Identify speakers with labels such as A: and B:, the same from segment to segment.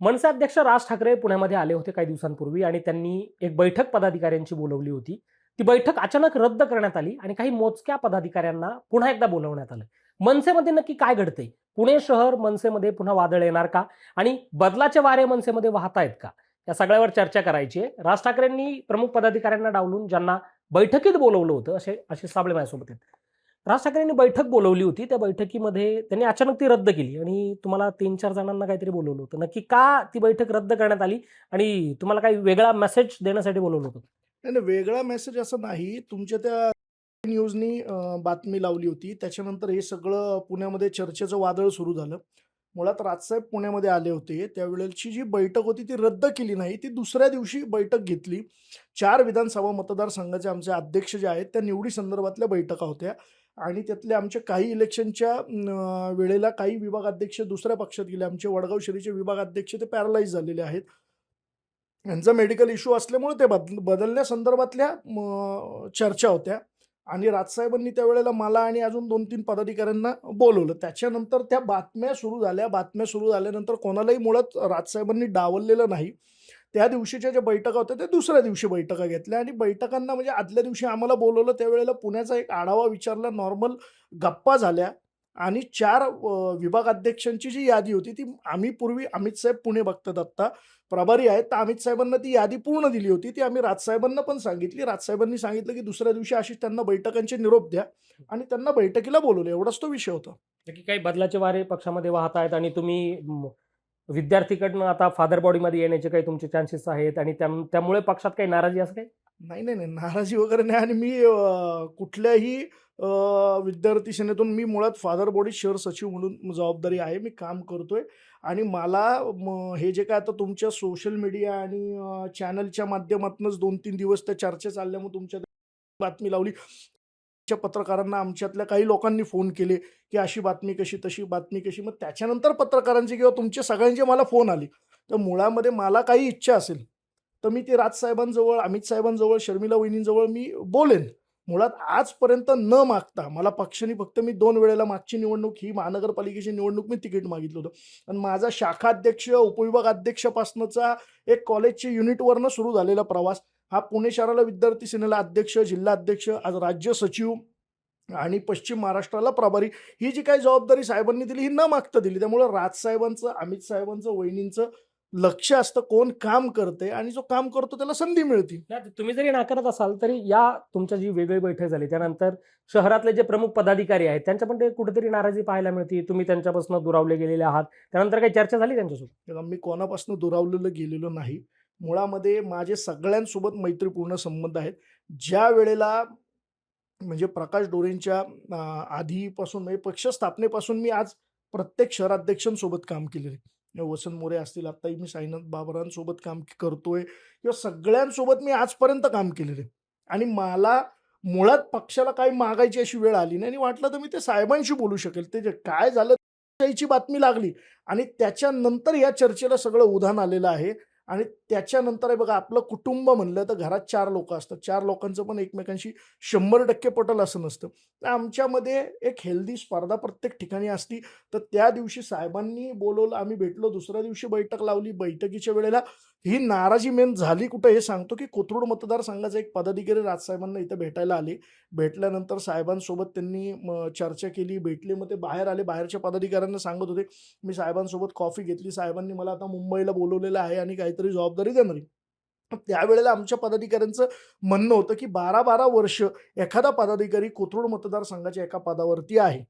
A: मनसे अध्यक्ष राज ठाकरे पुण्यामध्ये आले होते काही दिवसांपूर्वी आणि त्यांनी एक बैठक पदाधिकाऱ्यांची बोलावली होती. ती बैठक अचानक रद्द करण्यात आली आणि काही मोजक्या पदाधिकाऱ्यांना पुन्हा एकदा बोलावण्यात आलं. मनसेमध्ये नक्की काय घडतंय? पुणे शहर मनसेमध्ये पुन्हा वादळ येणार का? आणि बदलाचे वारे मनसेमध्ये वाहतायत का? या सगळ्यावर चर्चा करायची आहे. राज ठाकरेंनी प्रमुख पदाधिकाऱ्यांना डावलून ज्यांना बैठकीत बोलावलं होतं असे आशिष साबळे माझ्यासोबत आहेत. राज ठाकरेंनी बैठक बोलावली होती. त्या बैठकीमध्ये त्यांनी अचानक ती रद्द केली आणि तुम्हाला 3-4 जणांना काहीतरी बोलावलं होतं. नक्की का ती बैठक रद्द करण्यात आली आणि तुम्हाला काही वेगळा मेसेज देण्यासाठी बोलावलं होतं?
B: नाही, नाही. वेगळा मेसेज असा नाही. तुमच्या त्या न्यूजनी बातमी लावली होती. त्याच्यानंतर हे सगळं पुण्यामध्ये चर्चेचं वादळ सुरू झालं. मुळात राजसाहेब पुण्यामध्ये आले होते. त्यावेळेची जी बैठक होती ती रद्द केली नाही. ती दुसऱ्या दिवशी बैठक घेतली. 4 विधानसभा मतदारसंघाचे आमचे अध्यक्ष जे आहेत, त्या निवडी संदर्भातल्या बैठका होत्या आणि त्यातले आमचे काही इलेक्शनच्या वेळेला काही विभागाध्यक्ष दुसऱ्या पक्षात गेले. आमचे वडगाव शहरीचे विभागाध्यक्ष ते पॅरालाईज झालेले आहेत. यांचा मेडिकल इश्यू असल्यामुळे ते बदलण्यासंदर्भातल्या चर्चा होत्या आणि राजसाहेबांनी त्यावेळेला मला आणि अजून 2-3 पदाधिकाऱ्यांना बोलवलं. त्याच्यानंतर त्या बातम्या सुरू झाल्या. बातम्या सुरू झाल्यानंतर कोणालाही मुळात राजसाहेबांनी डावललेलं नाही. त्या दिवशीच्या ज्या बैठका होत्या, त्या दुसऱ्या दिवशी बैठका घेतल्या आणि बैठकांना म्हणजे आदल्या दिवशी आम्हाला बोलवलं. त्यावेळेला पुण्याचा एक आढावा विचारला, नॉर्मल गप्पा झाल्या आणि 4 विभागाध्यक्षांची जी यादी होती, ती आम्ही पूर्वी अमित साहेब पुणे बघतात आत्ता प्रभारी आहेत, तर अमित साहेबांना ती यादी पूर्ण दिली होती. ती आम्ही राजसाहेबांना पण सांगितली. राजसाहेबांनी सांगितलं, की दुसऱ्या दिवशी अशीच त्यांना बैठकांचे निरोप द्या आणि त्यांना बैठकीला बोलवलं. एवढाच तो विषय होता.
A: नक्की काही बदलाचे वारे पक्षामध्ये वाहत आहेत आणि तुम्ही विद्यार्थीकडनं आता फादर बॉडीमध्ये येण्याचे काही तुमचे चान्सेस आहेत आणि त्यामुळे पक्षात काही नाराजी असं काही?
B: नाही, नाही, नाही. नाराजी वगैरे नाही आणि मी कुठल्याही विद्यार्थी सेनेतून मी मुळात फादर बॉडी शहर सचिव म्हणून जबाबदारी आहे. मी काम करतोय आणि मला हे जे काय आता तुमच्या सोशल मीडिया आणि चॅनलच्या माध्यमातूनच 2-3 दिवस त्या चर्चा चालल्यामुळे तुमच्या बातमी लावली. च्या पत्रकारांना आमच्यातल्या काही लोकांनी फोन केले, की अशी बातमी कशी, तशी बातमी कशी. मग त्याच्यानंतर पत्रकारांचे किंवा तुमचे सगळ्यांचे मला फोन आले. तर मुळामध्ये मला काही इच्छा असेल, तर मी ते राजसाहेबांजवळ, अमित साहेबांजवळ, शर्मिला वहिनींजवळ मी बोलेन. मुळात आजपर्यंत न मागता मला पक्षाने फक्त मी 2 वेळेला मागची निवडणूक ही महानगरपालिकेची निवडणूक मी तिकीट मागितलं होतं. आणि माझा शाखा अध्यक्ष, उपविभाग अध्यक्षापासनचा एक कॉलेजच्या युनिटवरनं सुरू झालेला प्रवास हा पुणे शहराला विद्यार्थी सेनेला अध्यक्ष, जिल्हा अध्यक्ष, आज राज्य सचिव आणि पश्चिम महाराष्ट्राला प्रभारी ही जी काही जबाबदारी साहेबांनी दिली ही न मागता दिली. त्यामुळे राजसाहेबांचं, अमित साहेबांचं, वहिनींचं लक्ष असतं कोण काम करतंय आणि जो काम करतो त्याला संधी मिळते.
A: नाही, तुम्ही जरी नाकारत असाल तरी या तुमच्या जी वेगळी बैठक झाली त्यानंतर शहरातले जे प्रमुख पदाधिकारी आहेत त्यांच्या पण ते कुठेतरी नाराजी पाहायला मिळते. तुम्ही त्यांच्यापासून दुरावले गेलेले आहात. त्यानंतर काही चर्चा झाली त्यांच्यासोबत?
B: तेव्हा मी कोणापासून दुरावलेलं गेलेलो नाही. मुळामध्ये माझे सगळ्यांसोबत मैत्रीपूर्ण संबंध आहेत. ज्या वेळेला म्हणजे प्रकाश डोरेंच्या आधीपासून म्हणजे पक्ष स्थापनेपासून मी आज प्रत्येक शहराध्यक्षांसोबत काम केलेलं आहे. वसंत मोरे असतील, आत्ताही मी साईनाथ बाबरांसोबत काम करतोय किंवा सगळ्यांसोबत मी आजपर्यंत काम केलेलं आहे. आणि मला मुळात पक्षाला काही मागायची अशी वेळ आली नाही आणि वाटलं तर मी ते साहेबांशी बोलू शकेल. ते जे काय झालं त्याची बातमी लागली आणि त्याच्यानंतर या चर्चेला सगळं उधाण आलेलं आहे. आणि त्याच्यानंतर आहे बघा आपलं कुटुंब म्हणलं तर घरात 4 लोकं असतात. 4 लोकांचं पण एकमेकांशी 100% पटेल असं नसतं. तर आमच्यामध्ये एक हेल्दी स्पर्धा प्रत्येक ठिकाणी असती. तर त्या दिवशी साहेबांनी बोलवलं, आम्ही भेटलो. दुसऱ्या दिवशी बैठक लावली. बैठकीच्या वेळेला ही नाराजी मेन झाली कुठं हे सांगतो, की कोथरूड मतदारसंघाचे एक पदाधिकारी राजसाहेबांना इथं भेटायला आले. भेटल्यानंतर साहेबांसोबत त्यांनी चर्चा केली, भेटले. मग ते बाहेर आले. बाहेरच्या पदाधिकाऱ्यांना सांगत होते, मी साहेबांसोबत कॉफी घेतली. साहेबांनी मला आता मुंबईला बोलवलेलं आहे आणि काहीतरी जबाबदारी देणार आहे. त्यावेळेला आमच्या पदाधिकाऱ्यांचं म्हणणं होतं, की 12-12 वर्ष एखादा पदाधिकारी कोथरूड मतदारसंघाच्या एका पदावरती आहे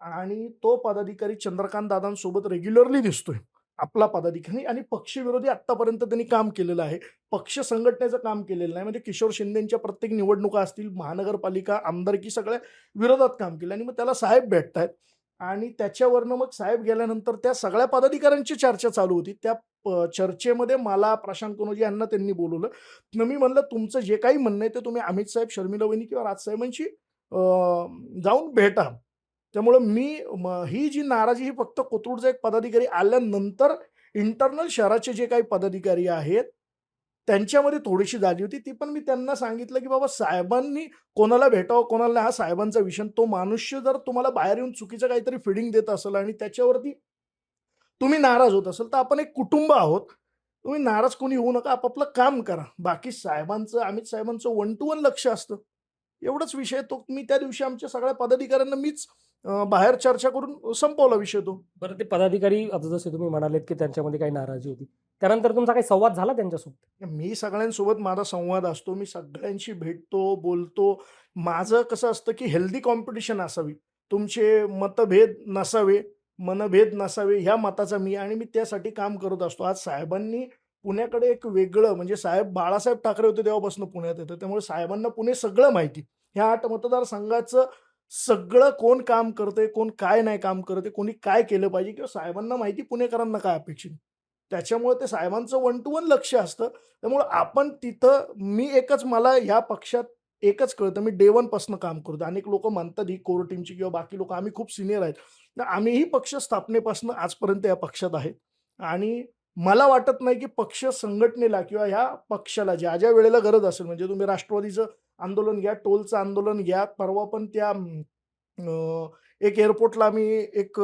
B: आणि तो पदाधिकारी चंद्रकांत दादांसोबत रेग्युलरली दिसतोय. आपला पदाधिकारी आणि पक्षविरोधी आत्तापर्यंत त्यांनी काम केलेलं आहे. पक्ष संघटनेचं काम केलेलं नाही. म्हणजे किशोर शिंदेंच्या प्रत्येक निवडणुका असतील, महानगरपालिका, आमदारकी सगळ्या विरोधात काम केलं आणि मग त्याला साहेब भेटतायत आणि त्याच्यावरनं मग साहेब गेल्यानंतर त्या सगळ्या पदाधिकाऱ्यांची चर्चा चालू होती. त्या चर्चेमध्ये मला, प्रशांत कनोजे यांना त्यांनी बोलवलं. मग मी म्हणलं, "तुमचं जे काही म्हणणं आहे ते तुम्ही अमित साहेब, शर्मिला वहिनी किंवा राजसाहेबांशी जाऊन भेटा." त्यामुळं ही जी नाराजी ही फक्त कोथरूडचा एक पदाधिकारी आल्यानंतर इंटरनल शहराचे जे काही पदाधिकारी आहेत, त्यांच्यामध्ये थोडीशी झाली होती. ती पण मी त्यांना सांगितलं, की बाबा साहेबांनी कोणाला भेटावं, कोणाला नाही, हा साहेबांचा विषय. तो मनुष्य जर तुम्हाला बाहेर येऊन चुकीचं काहीतरी फीडिंग देत असेल आणि त्याच्यावरती तुम्ही नाराज होत असाल तर आपण एक कुटुंब आहोत. तुम्ही नाराज कोणी होऊ नका. आपापलं काम करा. बाकी साहेबांचं, अमित साहेबांचं वन टू वन लक्ष असतं. एवढाच विषय तो मी त्या दिवशी आमच्या सगळ्या पदाधिकाऱ्यांना मीच बाहेर चर्चा करून संपवला विषय तो.
A: बरं ते पदाधिकारी आता जसे तुम्ही म्हणालेत की त्यांच्यामध्ये काही नाराजी होती. त्यानंतर तुमचा काही संवाद झाला त्यांच्यासोबत?
B: मी सगळ्यांसोबत माझा संवाद असतो. मी सगळ्यांशी भेटतो, बोलतो. माझं कसं असतं, की हेल्दी कॉम्पिटिशन असावी. तुमचे मतभेद नसावे, मनभेद नसावे ह्या मताचा मी आणि मी त्यासाठी काम करत असतो. आज साहेबांनी पुण्याकडे एक वेगळं म्हणजे साहेब बाळासाहेब ठाकरे होते तेव्हापासून पुण्यात येतं. त्यामुळे साहेबांना पुणे सगळं माहिती. ह्या 8 मतदारसंघाचं सगळं कोण काम करतंय, कोण काय नाही काम करत आहे, कोणी काय केलं पाहिजे किंवा साहेबांना माहिती पुणेकरांना काय अपेक्षित आहे. त्याच्यामुळे ते साहेबांचं वन टू वन लक्ष असतं. त्यामुळं आपण तिथं मी एकच मला ह्या पक्षात एकच कळतं, मी डे वन पासून काम करतो. अनेक लोकं म्हणतात ही कोर टीमची किंवा बाकी लोकं आम्ही खूप सीनियर आहेत. तर आम्हीही पक्ष स्थापनेपासून आजपर्यंत या पक्षात आहेत आणि मला वाटत नाही की पक्ष संघटनेला किंवा ह्या पक्षाला ज्या वेळेला गरज असेल म्हणजे तुम्ही राष्ट्रवादीचं आंदोलन घ्या, टोलचं आंदोलन घ्या. परवा पण त्या एक एअरपोर्टला आम्ही एक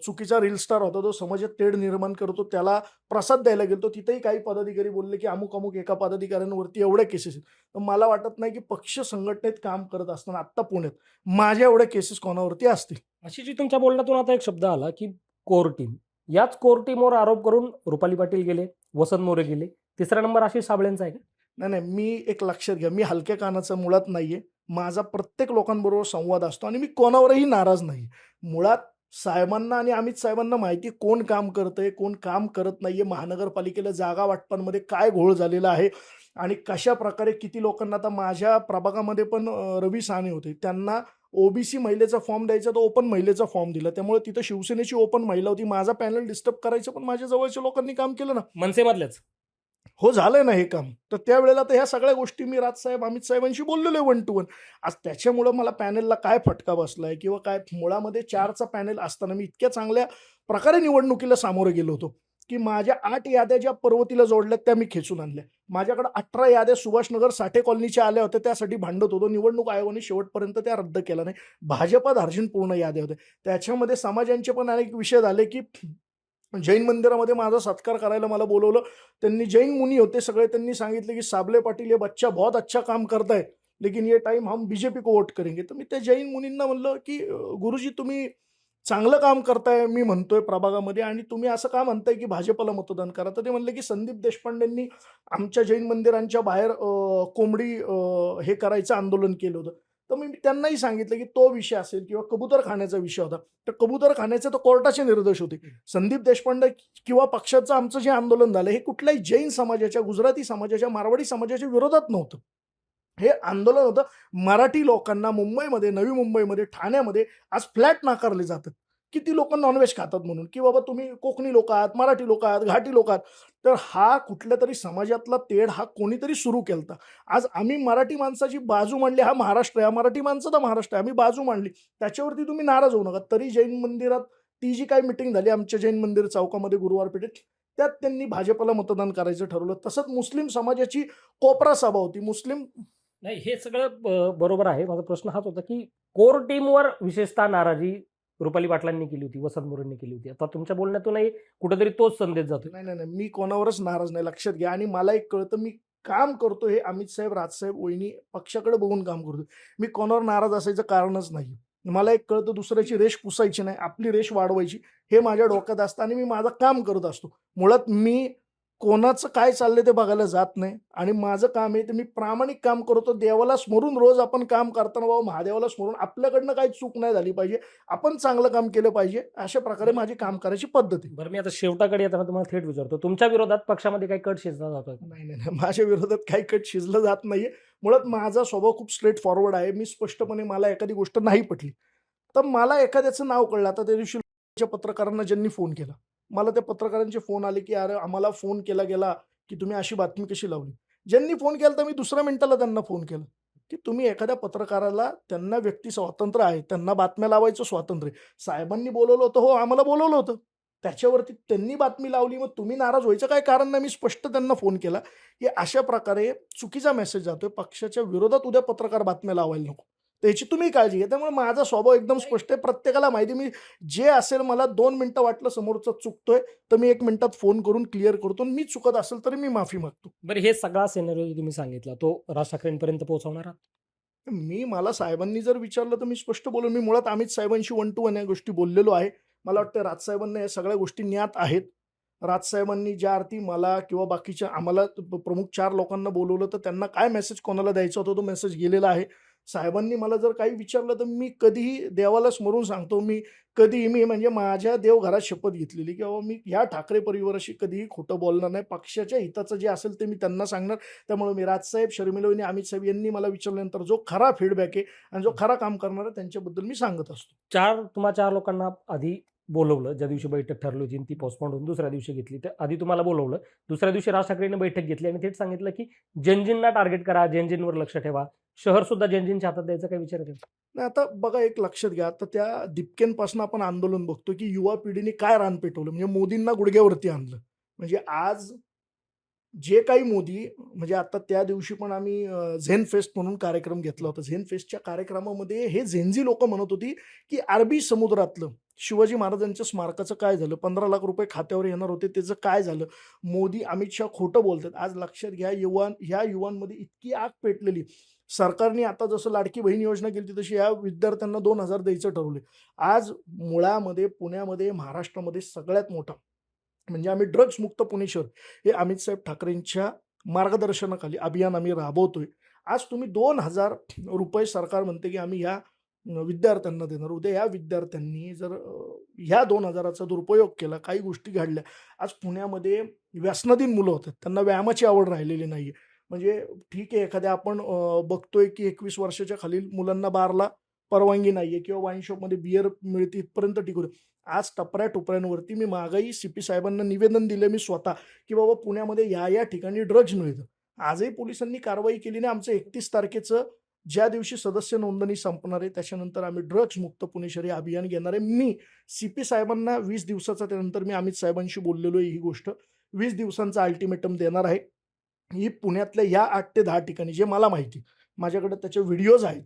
B: चुकीचा रील स्टार होता, तो समाजात तेढ निर्माण करतो, त्याला प्रसाद द्यायला गेलो. तिथेही काही पदाधिकारी बोलले, की अमुक-अमुक एका पदाधिकाऱ्यांवरती एवढ्या केसेस आहेत. तर मला वाटत नाही, की पक्ष संघटनेत काम करत असताना आत्ता पुण्यात माझ्या एवढ्या केसेस कोणावरती असतील.
A: अशी जी तुमच्या बोलण्यातून आता एक शब्द आला की कोर टीम. याच कोर टीमवर आरोप करून रुपाली पाटील गेले, वसंत मोरे गेले. तिसरा नंबर आशिष साबळेंचा आहे का?
B: नाही, नाही. मी एक लक्षात घ्या, मी हलक्या कानाचा मुळात नाहीये. माझा प्रत्येक लोकांबरोबर संवाद असतो आणि मी कोणावरही नाराज नाही. मुळात साहेबांना आणि अमित साहेबांना माहिती कोण काम करतंय, कोण काम करत नाहीये. महानगरपालिकेला जागा वाटपांमध्ये काय घोळ झालेला आहे आणि कशाप्रकारे किती लोकांना आता माझ्या प्रभागामध्ये पण रवी साने होते. त्यांना ओबीसी महिलेचा फॉर्म द्यायचा, तर ओपन महिलेचा फॉर्म दिला. त्यामुळे तिथं शिवसेनेची ओपन महिला होती. माझा पॅनल डिस्टर्ब करायचं, पण माझ्या जवळच्या लोकांनी काम केलं ना.
A: मनसेमधल्याच?
B: हो, झालंय ना हे काम. तर त्यावेळेला तर ह्या सगळ्या गोष्टी मी राजसाहेब, अमित साहेबांशी बोललेलो आहे वन टू वन. आज त्याच्यामुळं मला पॅनेलला काय फटका बसलाय किंवा काय मुळामध्ये 4चा पॅनेल असताना मी इतक्या चांगल्या प्रकारे निवडणुकीला सामोरं गेलो होतो, की माझ्या 8 याद्या ज्या पर्वतीला जोडल्यात त्या मी खेचून आणल्या. माझ्याकडे 18 याद्या सुभाषनगर साठे कॉलनीच्या आल्या होत्या, त्यासाठी भांडत होतो. निवडणूक आयोगाने शेवटपर्यंत त्या रद्द केल्या नाही. भाजपात पूर्ण याद्या होत्या. त्याच्यामध्ये समाजांचे पण अनेक विषय झाले, की जैन मंदिरामध्ये माझा सत्कार करायला मला बोलवलं. त्यांनी जैन मुनी होते सगळे. त्यांनी सांगितले, की "साबले पाटील ये बच्चा बहुत अच्छा काम करता है, लेकिन ये टाइम हम बीजेपी को वोट करेंगे." तर मी त्या जैन मुनींना म्हणलं, की गुरुजी तुम्ही चांगलं काम करताय मी म्हणतोय प्रभागामध्ये आणि तुम्ही असं का म्हणताय, की भाजपला मतदान करा?" तर ते म्हणले, की "संदीप देशपांडेंनी आमच्या जैन मंदिरांच्या बाहेर कोंबडी हे करायचं आंदोलन केलं होतं." तर मी त्यांनाही सांगितलं, की तो विषय असेल किंवा कबूतरखान्याचा विषय होता. तर कबूतरखान्याचे तर कोर्टाचे निर्देश होते. संदीप देशपांडे किंवा पक्षाचं आमचं जे आंदोलन झालं हे कुठल्याही जैन समाजाच्या, गुजराती समाजाच्या, मारवाडी समाजाच्या विरोधात नव्हतं. हे आंदोलन होतं मराठी लोकांना मुंबईमध्ये, नवी मुंबईमध्ये, ठाण्यामध्ये आज फ्लॅट नाकारले जातात. किती लोकं नॉन-व्हेज खातात म्हणून, की बाबा तुम्ही कोकणी लोकं आहात, मराठी लोकं आहात, घाटी लोकं आहात. तर हा कुठल्यातरी समाजातला तेढ हा कोणीतरी सुरू केलता. आज आम्ही मराठी माणसाची बाजू मांडली, हा महाराष्ट्र आहे, हा मराठी माणसाचा महाराष्ट्र आहे. आम्ही बाजू मांडली. त्याच्यावरती तुम्ही नाराज होऊ नका. तरी जैन मंदिरात ती जी काही मीटिंग झाली आमच्या जैन मंदिर चौकामध्ये गुरुवार पेठेत, त्यात त्यांनी भाजपला मतदान करायचं ठरवलं. तसंच मुस्लिम समाजाची कोपरा सभा होती. मुस्लिम
A: नाही, हे सगळं बरोबर आहे. माझा प्रश्न हाच होता, की कोर टीमवर विशेषतः नाराजी रुपाली पाटलांनी केली होती, वसंत मोरेंनी केली होती. आता तुमच्या बोलण्यातूनही कुठेतरी तोच संदेश जातोय.
B: नाही, नाही, नाही. मी कोणावरच नाराज नाही. लक्षात घ्या आणि मला एक कळतं मी काम करतो हे अमित साहेब, राजसाहेब, वहिनी पक्षाकडे बघून काम करतो. मी कोणावर नाराज असायचं कारणच नाही. मला एक कळतं दुसऱ्याची रेष पुसायची नाही, आपली रेष वाढवायची हे माझ्या डोक्यात असतं आणि मी माझं काम करत असतो. मुळात मी कोणाचं काय चाललंय ते बघायला जात नाही आणि माझं काम आहे ते मी प्रामाणिक काम करतो. देवाला स्मरून रोज आपण काम करताना बाबा महादेवाला स्मरून आपल्याकडनं काही चूक नाही झाली पाहिजे. आपण चांगलं काम केलं पाहिजे. अशा प्रकारे माझी काम करायची पद्धत आहे.
A: बरं, मी आता शेवटाकडे येताना तुम्हाला थेट विचारतो, तुमच्या विरोधात पक्षामध्ये काही कट शिजला जातोय का?
B: नाही, नाही, नाही. माझ्या विरोधात काही कट शिजलं जात नाहीये. मुळात माझा स्वभाव खूप स्ट्रेट फॉरवर्ड आहे. मी स्पष्टपणे मला एखादी गोष्ट नाही पटली, तर मला एखाद्याचं नाव कळलं. आता त्या दिवशी पत्रकारांना ज्यांनी फोन केला, मला त्या पत्रकारांचे फोन आले, की "अरे, आम्हाला फोन केला गेला, की तुम्ही अशी बातमी कशी लावली?" ज्यांनी फोन केला तर मी दुसऱ्या मिनिटाला त्यांना फोन केला, की तुम्ही एखाद्या पत्रकाराला त्यांना व्यक्ती स्वातंत्र्य आहे, त्यांना बातम्या लावायचं स्वातंत्र्य आहे. साहेबांनी बोलावलं होतं, हो, आम्हाला बोलावलं होतं. त्याच्यावरती त्यांनी बातमी लावली, मग तुम्ही नाराज व्हायचं काय कारण नाही. मी स्पष्ट त्यांना फोन केला, की अशा प्रकारे चुकीचा मेसेज जातोय. पक्षाच्या विरोधात उद्या पत्रकार बातम्या लावायला नको. त्याची तुम्ही काळजी घ्या. त्यामुळे माझा स्वभाव एकदम स्पष्ट आहे. प्रत्येकाला माहिती आहे, मी जे असेल मला 2 मिनिटं वाटलं समोरचा चुकतोय, तर मी 1 मिनिटात फोन करून क्लिअर करतो आणि मी चुकत असेल तरी मी माफी मागतो.
A: बरं, हे सगळा सिनेरिओ तुम्ही सांगितला तो राज ठाकरेंपर्यंत पोहोचवणार आहात?
B: मला साहेबांनी जर विचारलं तर मी स्पष्ट बोलेन. मी मुळात अमित साहेबांशी 1 to 1 या गोष्टी बोललेलो आहे. मला वाटतं राजसाहेबांना या सगळ्या गोष्टी ज्ञात आहेत. राजसाहेबांनी ज्या अर्थी मला किंवा बाकीच्या आम्हाला प्रमुख 4 लोकांना बोलवलं, तर त्यांना काय मेसेज कोणाला द्यायचा होता तो मेसेज गेलेला आहे. साहेबांनी मला जर काही विचारलं तर मी कधीही देवाला स्मरून सांगतो. मी म्हणजे माझ्या देवघरात शपथ घेतलेली, की बाबा मी ह्या ठाकरे परिवाराशी कधीही खोटं बोलणार नाही. पक्षाच्या हिताचं जे असेल ते मी त्यांना सांगणार. त्यामुळे मी राजसाहेब, शर्मिला वहिनी, अमित साहेब यांनी मला विचारल्यानंतर जो खरा फीडबॅक आहे आणि जो खरा काम करणार आहे त्यांच्याबद्दल मी सांगत असतो.
A: तुम्हा 4 लोकांना आधी बोलवलं. ज्या दिवशी बैठक ठरली होती आणि ती पोस्टपोन होऊन दुसऱ्या दिवशी घेतली. तर आधी तुम्हाला बोलवलं. दुसऱ्या दिवशी राज ठाकरेंनी बैठक घेतली आणि थेट सांगितलं, की जनजींना टार्गेट करा, जनजींवर लक्ष ठेवा. शहर सुद्धा जनजींच्या हातात द्यायचा काही विचार केला?
B: नाही, आता बघा एक लक्षात घ्या, आता त्या दिपकेंपासून आपण आंदोलन बघतो, की युवा पिढीने काय रान पेटवलं, म्हणजे मोदींना गुडघ्यावरती आणलं. म्हणजे आज जे काही मोदी म्हणजे आता त्या दिवशी पण आम्ही झेन फेस्ट म्हणून कार्यक्रम घेतला होता. झेन फेस्टच्या कार्यक्रमामध्ये हे झेनझी लोकं म्हणत होती, की अरबी समुद्रातलं शिवाजी महाराजांच्या स्मारकाचं काय झालं? 15 लाख रुपये खात्यावर येणार होते, त्याचं काय झालं? मोदी, अमित शाह खोटं बोलतात. आज लक्षात घ्या, ह्या युवांमध्ये इतकी आग पेटलेली. सरकारने आता जसं लाडकी बहीण योजना केली तशी या विद्यार्थ्यांना 2,000 द्यायचं ठरवले. आज मुळामध्ये, पुण्यामध्ये, महाराष्ट्रामध्ये सगळ्यात मोठा म्हणजे आम्ही ड्रग्स मुक्त पुणे शहर हे अमित साहेब ठाकरेंच्या मार्गदर्शनाखाली अभियान आम्ही राबवतोय. आज तुम्ही 2,000 रुपये सरकार म्हणते, की आम्ही ह्या विद्यार्थ्यांना देणार. उद्या या विद्यार्थ्यांनी जर ह्या 2,000चा दुरुपयोग केला, काही गोष्टी घडल्या. आज पुण्यामध्ये व्यसनाधीन मुलं होतात. त्यांना व्यायामाची आवड राहिलेली नाहीये. म्हणजे ठीक आहे, एखाद्या आपण बघतोय, की 21 वर्षाच्या खालील मुलांना बारला परवानगी नाहीये किंवा वाईन शॉपमध्ये बिअर मिळते इथपर्यंत ठीक होतं. आज टपऱ्या-टुपऱ्यांवरती मी मागही सीपी साहेबांना निवेदन दिलं मी स्वतः, की बाबा पुण्यामध्ये या ठिकाणी ड्रग्ज मिळतं. आजही पोलिसांनी कारवाई केली नाही. आमचं 31 तारखेचं ज्या दिवशी सदस्य नोंदणी संपणार आहे, त्याच्यानंतर आम्ही ड्रग्ज मुक्त पुणे शहर हे अभियान घेणार आहे. मी सीपी साहेबांना 20 दिवसाचा त्यानंतर मी अमित साहेबांशी बोललेलो आहे ही गोष्ट. 20 दिवसांचा अल्टिमेटम देणार आहे. ही पुण्यातल्या या 8 ते 10 ठिकाणी जे मला माहिती, माझ्याकडे त्याचे व्हिडिओज आहेत.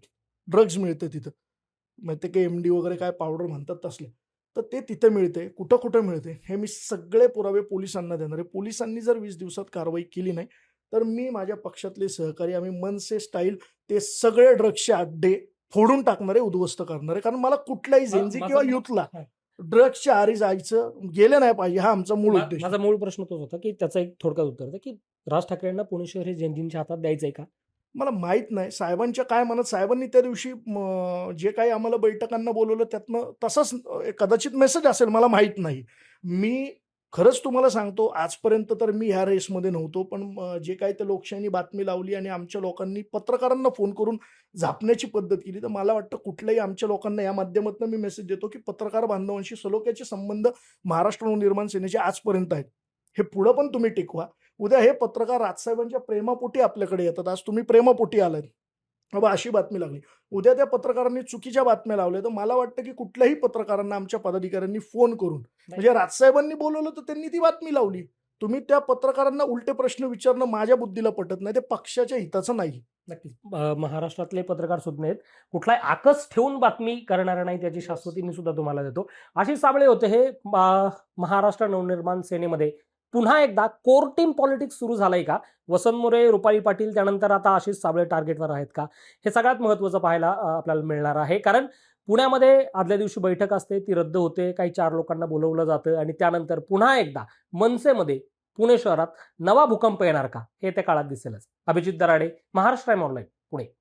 B: ड्रग्ज मिळतं तिथं. मग ते काही एम-डी वगैरे काय पावडर म्हणतात तसले. तर ते तिथे मिळते. कुठं-कुठं मिळते हे मी सगळे पुरावे पोलिसांना देणार आहे. पोलिसांनी जर 20 दिवसात कारवाई केली नाही, तर मी माझ्या पक्षातले सहकारी आम्ही मनसे स्टाईल ते सगळे ड्रग्सचे अड्डे फोडून टाकणार आहे, उद्ध्वस्त करणार आहे. कारण मला कुठल्याही झेनझी किंवा युथला
A: हां.
B: ड्रग्सच्या आहारी जायचं गेलं नाही पाहिजे हा आमचा मूळ उद्देश आहे.
A: माझा मूळ प्रश्न तोच होता, की त्याचं एक थोडक्यात उत्तर द्या, की राज ठाकरेंना पुणे शहर हे जनजींच्या हातात द्यायचंय का?
B: मला माहीत नाही साहेबांच्या काय मनात साहेबांनी त्या दिवशी जे काही आम्हाला बैठकांना बोलवलं त्यातनं तसाच कदाचित मेसेज असेल मला माहीत नाही. मी खरंच तुम्हाला सांगतो आजपर्यंत तर मी ह्या रेसमध्ये नव्हतो. पण जे काही त्या लोकशाहीनी बातमी लावली आणि आमच्या लोकांनी पत्रकारांना फोन करून झापण्याची पद्धत केली, तर मला वाटतं कुठल्याही आमच्या लोकांना या माध्यमातून मी मेसेज देतो, की पत्रकार बांधवांशी सलोख्याचे संबंध महाराष्ट्र नवनिर्माण सेनेचे आजपर्यंत आहेत. हे पुढं पण तुम्ही टिकवा. उद्या हे पत्रकार राजसाहेबांच्या प्रेमापोटी आपल्याकडे येतात. आज तुम्ही प्रेमापोटी आलात. बाबा अशी बातमी लागली. उद्या त्या पत्रकारांनी चुकीच्या बातम्या लावल्या, तर मला वाटतं की कुठल्याही पत्रकारांना आमच्या पदाधिकाऱ्यांनी फोन करून म्हणजे राजसाहेबांनी बोलवलं तर त्यांनी ती बातमी लावली. तुम्ही त्या पत्रकारांना उलटे प्रश्न विचारणं माझ्या बुद्धीला पटत नाही. ते पक्षाच्या हिताचं नाही.
A: नक्कीच. महाराष्ट्रातले पत्रकार सुज्ञ आहेत. कुठलाही आकस ठेवून बातमी करणारे नाही त्याची शाश्वती मी सुद्धा तुम्हाला देतो. आशिष साबळे होते हे महाराष्ट्र नवनिर्माण सेनेमध्ये. पुन्हा एकदा कोर टीम पॉलिटिक्स सुरू झालंय का? वसंत मोरे, रुपाली पाटील त्यानंतर आता आशिष साबळे टार्गेटवर आहेत का? हे सगळ्यात महत्त्वाचं पाहायला आपल्याला मिळणार आहे. कारण पुण्यामध्ये आदल्या दिवशी बैठक असते, ती रद्द होते. काही 4 लोकांना बोलवलं जातं आणि त्यानंतर पुन्हा एकदा मनसेमध्ये पुणे शहरात नवा भूकंप येणार का? हे त्या काळात दिसेलच. Abhijit Darade, Maharashtra prime online, Pune.